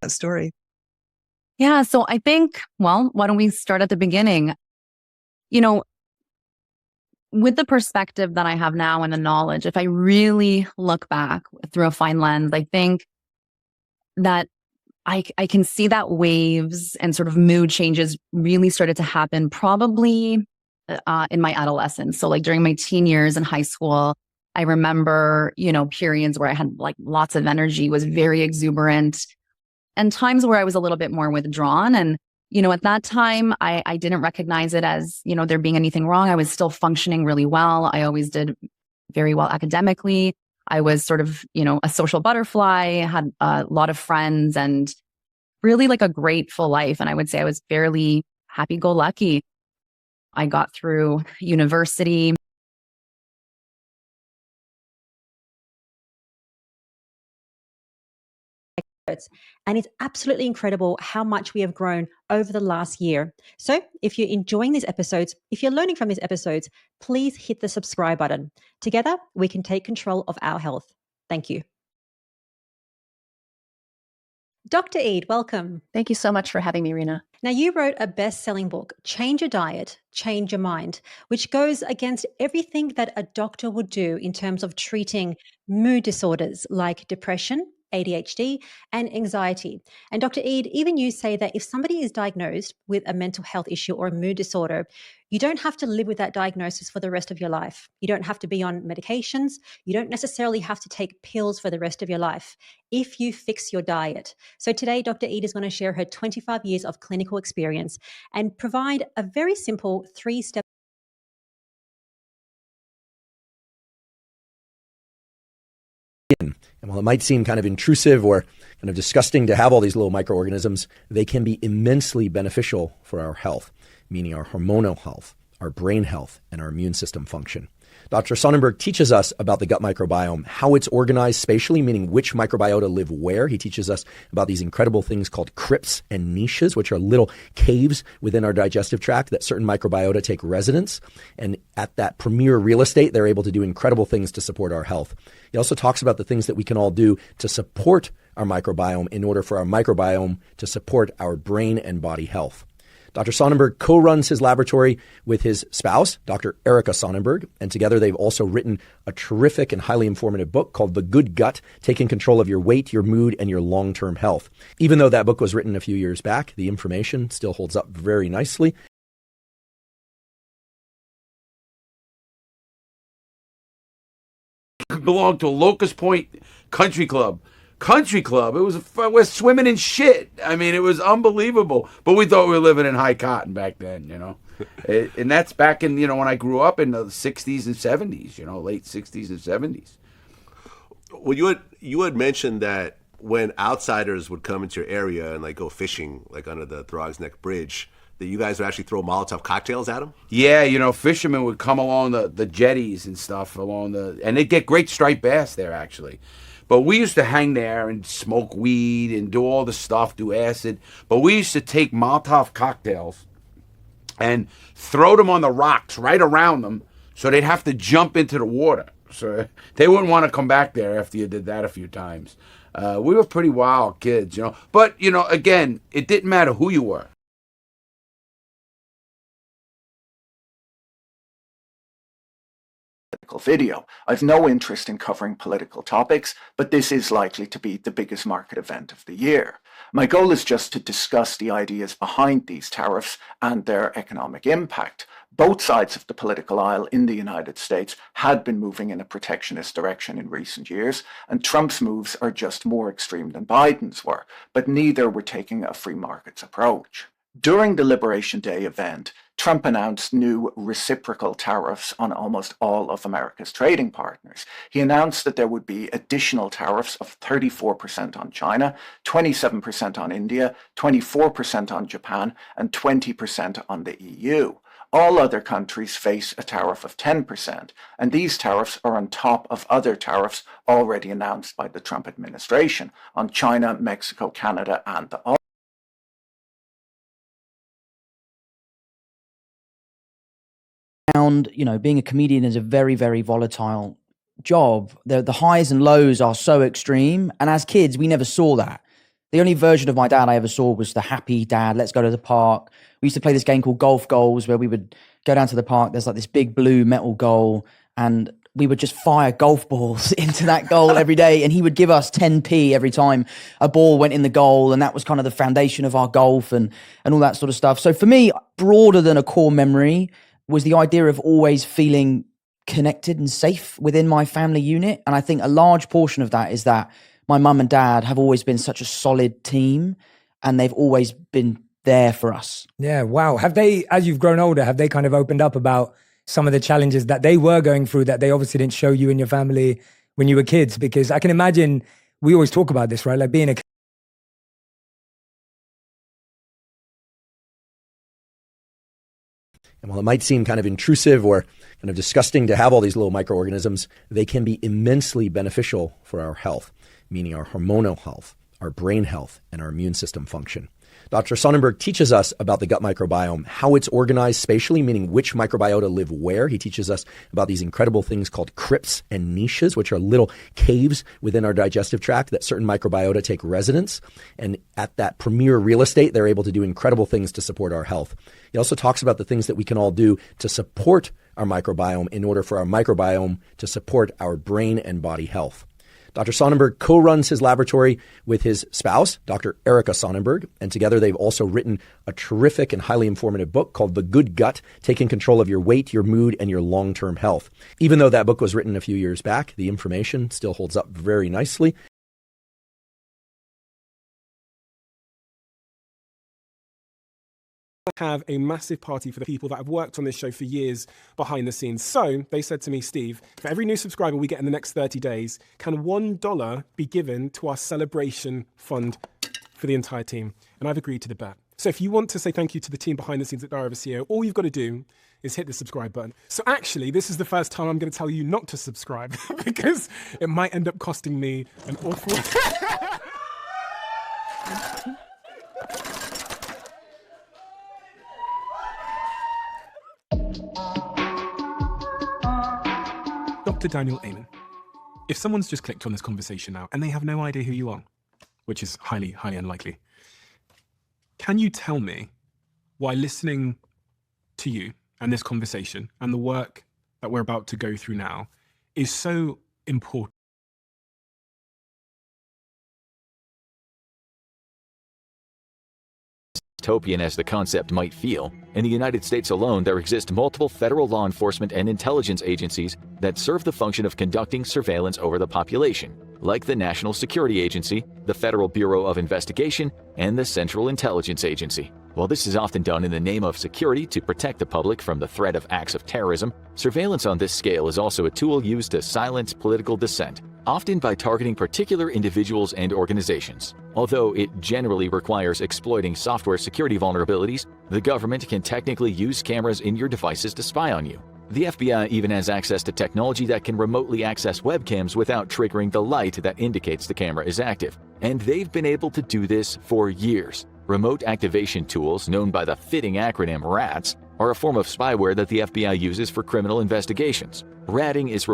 that story? Yeah. So I think, well, why don't we start at the beginning? You know, with the perspective that I have now and the knowledge, if I really look back through a fine lens, I think that I can see that waves and sort of mood changes really started to happen probably in my adolescence. So like during my teen years in high school, I remember, periods where I had like lots of energy, was very exuberant, and times where I was a little bit more withdrawn. And, at that time, I didn't recognize it as, there being anything wrong. I was still functioning really well. I always did very well academically. I was sort of, a social butterfly, had a lot of friends and really like a grateful life. And I would say I was fairly happy go lucky. I got through university. And it's absolutely incredible how much we have grown over the last year. So if you're enjoying these episodes, if you're learning from these episodes, please hit the subscribe button. Together, we can take control of our health. Thank you. Dr. Eid, welcome. Thank you so much for having me, Rena. Now, you wrote a best-selling book, Change Your Diet, Change Your Mind, which goes against everything that a doctor would do in terms of treating mood disorders like depression, ADHD, and anxiety. And Dr. Eid, even you say that if somebody is diagnosed with a mental health issue or a mood disorder, you don't have to live with that diagnosis for the rest of your life. You don't have to be on medications. You don't necessarily have to take pills for the rest of your life if you fix your diet. So today, Dr. Eid is going to share her 25 years of clinical experience and provide a very simple 3-step. And while it might seem kind of intrusive or kind of disgusting to have all these little microorganisms, they can be immensely beneficial for our health, meaning our hormonal health, our brain health, and our immune system function. Dr. Sonnenburg teaches us about the gut microbiome, how it's organized spatially, meaning which microbiota live where. He teaches us about these incredible things called crypts and niches, which are little caves within our digestive tract that certain microbiota take residence. And at that premier real estate, they're able to do incredible things to support our health. He also talks about the things that we can all do to support our microbiome in order for our microbiome to support our brain and body health. Dr. Sonnenburg co-runs his laboratory with his spouse, Dr. Erica Sonnenburg, and together they've also written a terrific and highly informative book called The Good Gut, Taking Control of Your Weight, Your Mood, and Your Long-Term Health. Even though that book was written a few years back, the information still holds up very nicely. Belonged to a Locust Point Country Club. It was we're swimming in shit. I mean, it was unbelievable. But we thought we were living in high cotton back then, and that's back in when I grew up in the 60s and 70s, late 60s and 70s. Well, you had mentioned that when outsiders would come into your area and like go fishing, like under the Throgs Neck Bridge, that you guys would actually throw Molotov cocktails at them? Yeah, fishermen would come along the jetties and stuff and they'd get great striped bass there actually. But we used to hang there and smoke weed and do all the stuff, do acid. But we used to take Molotov cocktails and throw them on the rocks right around them so they'd have to jump into the water. So they wouldn't want to come back there after you did that a few times. We were pretty wild kids, But, again, it didn't matter who you were. Video. I've no interest in covering political topics, but this is likely to be the biggest market event of the year. My goal is just to discuss the ideas behind these tariffs and their economic impact. Both sides of the political aisle in the United States had been moving in a protectionist direction in recent years, and Trump's moves are just more extreme than Biden's were, but neither were taking a free markets approach. During the Liberation Day event, Trump announced new reciprocal tariffs on almost all of America's trading partners. He announced that there would be additional tariffs of 34% on China, 27% on India, 24% on Japan, and 20% on the EU. All other countries face a tariff of 10%, and these tariffs are on top of other tariffs already announced by the Trump administration on China, Mexico, Canada, and the being a comedian is a very, very volatile job. The highs and lows are so extreme. And as kids, we never saw that. The only version of my dad I ever saw was the happy dad. Let's go to the park. We used to play this game called Golf Goals, where we would go down to the park. There's like this big blue metal goal, and we would just fire golf balls into that goal every day. And he would give us 10p every time a ball went in the goal. And that was kind of the foundation of our golf and all that sort of stuff. So for me, broader than a core memory was the idea of always feeling connected and safe within my family unit. And I think a large portion of that is that my mum and dad have always been such a solid team, and they've always been there for us. Yeah, wow. Have they, as you've grown older, have they kind of opened up about some of the challenges that they were going through that they obviously didn't show you and your family when you were kids? Because I can imagine, we always talk about this, right? Like being a And while it might seem kind of intrusive or kind of disgusting to have all these little microorganisms, they can be immensely beneficial for our health, meaning our hormonal health, our brain health, and our immune system function. Dr. Sonnenburg teaches us about the gut microbiome, how it's organized spatially, meaning which microbiota live where. He teaches us about these incredible things called crypts and niches, which are little caves within our digestive tract that certain microbiota take residence. And at that premier real estate, they're able to do incredible things to support our health. He also talks about the things that we can all do to support our microbiome in order for our microbiome to support our brain and body health. Dr. Sonnenburg co-runs his laboratory with his spouse, Dr. Erica Sonnenburg, and together they've also written a terrific and highly informative book called The Good Gut, Taking Control of Your Weight, Your Mood, and Your Long-Term Health. Even though that book was written a few years back, the information still holds up very nicely. Have a massive party for the people that have worked on this show for years behind the scenes. So they said to me, Steve, for every new subscriber we get in the next 30 days, can $1 be given to our celebration fund for the entire team? And I've agreed to the bet. So if you want to say thank you to the team behind the scenes at Diary of a CEO, all you've got to do is hit the subscribe button. So actually, this is the first time I'm going to tell you not to subscribe because it might end up costing me an awful... Dr. Daniel Amen, if someone's just clicked on this conversation now and they have no idea who you are, which is highly, highly unlikely, can you tell me why listening to you and this conversation and the work that we're about to go through now is so important? Dystopian as the concept might feel, in the United States alone there exist multiple federal law enforcement and intelligence agencies that serve the function of conducting surveillance over the population, like the National Security Agency, the Federal Bureau of Investigation, and the Central Intelligence Agency. While this is often done in the name of security to protect the public from the threat of acts of terrorism, surveillance on this scale is also a tool used to silence political dissent, often by targeting particular individuals and organizations. Although it generally requires exploiting software security vulnerabilities, the government can technically use cameras in your devices to spy on you. The FBI even has access to technology that can remotely access webcams without triggering the light that indicates the camera is active. And they've been able to do this for years. Remote activation tools, known by the fitting acronym RATS, are a form of spyware that the FBI uses for criminal investigations. Ratting is